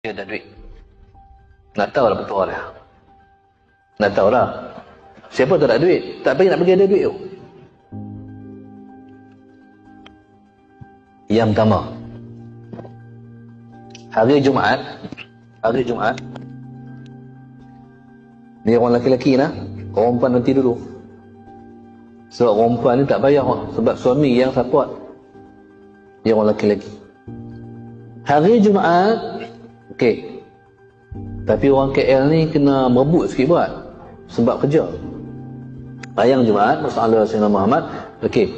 dia ada duit. Nak tahu lah betul lah. Nak tahu lah. Siapa tak ada duit? Tak payah nak bagi ada duit tu. Yang pertama, hari Jumaat, ni orang lelaki-lelaki lah, orang perempuan nanti dulu. Sebab orang perempuan ni tak payah, sebab suami yang support. Dia orang lelaki-lelaki. Hari Jumaat, okey. Tapi orang KL ni kena merebut sikit buat. Sebab kerja. Bayang Jumaat, masalah Sayyidina Muhammad. Okey.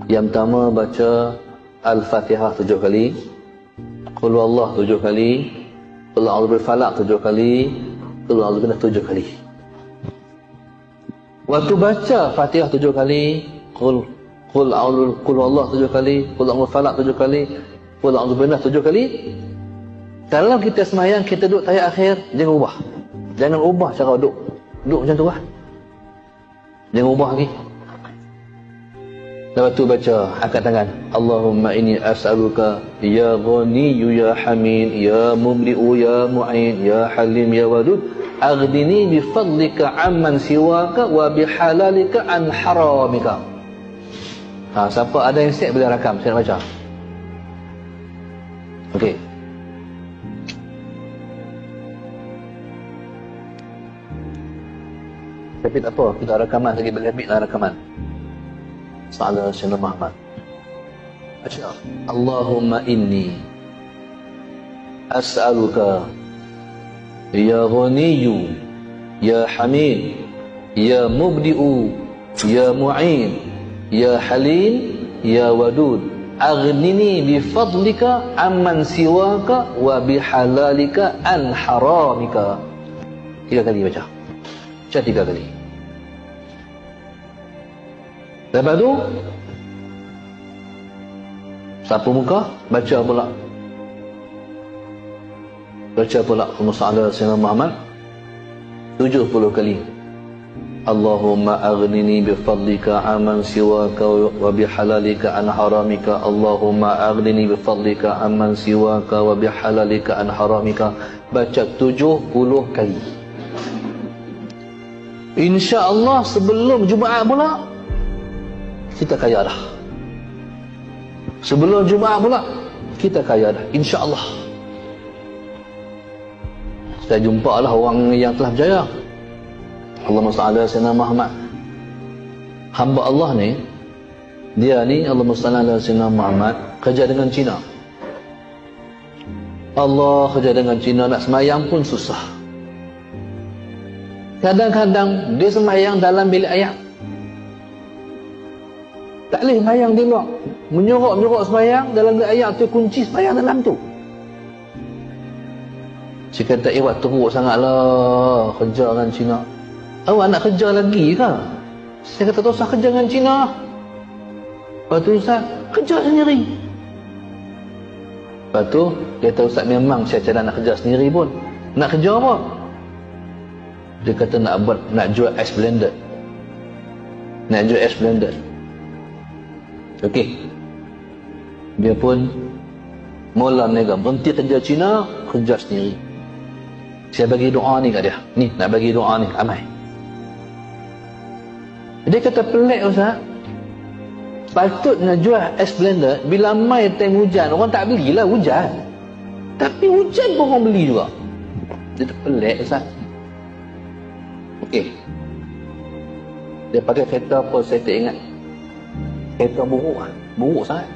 Yang pertama baca Al-Fatihah 7 kali. Qul huwallah 7 kali. Qul a'udzu birabbil falaq 7 kali. Qul a'udzu binnas 7 kali. Waktu baca Fatihah 7 kali, Qul huwallah 7 kali, Qul a'udzu birabbil falaq 7 kali, Qul a'udzu binnas 7 kali. Kalau kita semayang, kita duduk tahiyat akhir, jangan ubah. Jangan ubah cara duduk. Duduk macam tu lah. Jangan ubah lagi. Lepas tu baca, angkat tangan. Allahumma inni as'aluka ya ghaniyyu ya hamid ya mubdi'u ya mu'in ya halim ya wadud aghdini bifadlika amman siwaka wa bihalalika an haramika. Siapa ada yang siap boleh rakam, saya nak baca. Okey. Tapi tak apa, kita rakaman lagi, boleh ambil lah rakaman. Salam Sayyidina Muhammad. Baca. Allahumma inni as'aluka ya ghaniyyu ya hamid ya mubdi'u ya mu'in ya halim ya wadud aghnini bifadlika amman siwaka wa bihalalika an haramika. 3 kali baca. Baca 3 kali. Lepas tu sapu muka, baca pula. Baca pula Mus'ala Sayyidina Muhammad 70 kali. Allahumma aghnini bifadlika amman siwaka wa bihalalika an haramika. Allahumma aghnini bifadlika amman siwaka wa bihalalika an haramika. Baca 70 kali. InsyaAllah sebelum Jumaat pula kita kaya dah. Sebelum Jumaat pula kita kaya dah, insya-Allah. Saya jumpa lah orang yang telah berjaya. Allahumma salli ala sayyidina Muhammad. Hamba Allah ni, dia ni Allahumma salli ala sayyidina Muhammad, kerja dengan Cina. Allah kerja dengan Cina, nak semayang pun susah. Kadang-kadang dia semayang dalam bilik ayam. Tak boleh semayang di luar. Menyorok-nyorok semayang dalam bilik ayam tu, kunci semayang dalam tu. Saya kata, awak teruk sangatlah kerja dengan Cina. Awak nak kerja lagi ke? Saya kata, tak usah kerja dengan Cina. Lepas tu, Ustaz, kerja sendiri. Lepas tu, dia kata, Ustaz, memang saya cadang nak kerja sendiri pun. Nak kerja apa? Dia kata nak jual ice blended. Nak jual ice blended. Okey. Dia pun mula nega berhenti kerja Cina, kerja sendiri. Saya bagi doa ni kat dia. Ni, nak bagi doa ni, amai. Dia kata, pelik Ustaz. Patut nak jual ice blended, bila mai time hujan, orang tak belilah hujan. Tapi hujan pun orang beli juga. Dia kata, pelik Ustaz. Okey. Dia pakai kereta apa saya tak ingat. Kereta buruk lah. Buruk sangat.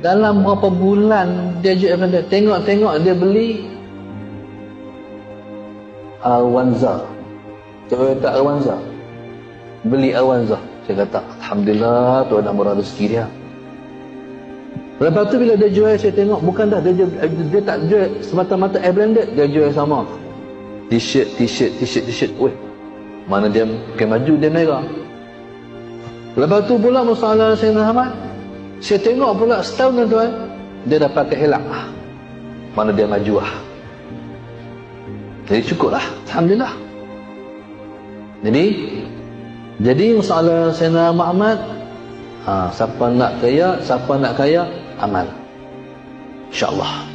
Dalam berapa bulan dia jual benda. Tengok-tengok dia beli Avanza. Toyota Avanza. Beli Avanza. Saya kata, Alhamdulillah, Tuhan dah murah rezeki dia. Lepas tu bila dia jual, saya tengok, bukan dah, dia tak jual semata-mata air blended, dia jual sama. T-shirt. Weh, mana dia pakai baju dia merah. Lepas tu pula masalah Sayyidina Muhammad, saya tengok pula setahun tuan, dia dah pakai helak. Mana dia maju lah. Jadi cukup lah, Alhamdulillah. Jadi masalah Sayyidina Muhammad, siapa nak kaya, amal. InsyaAllah.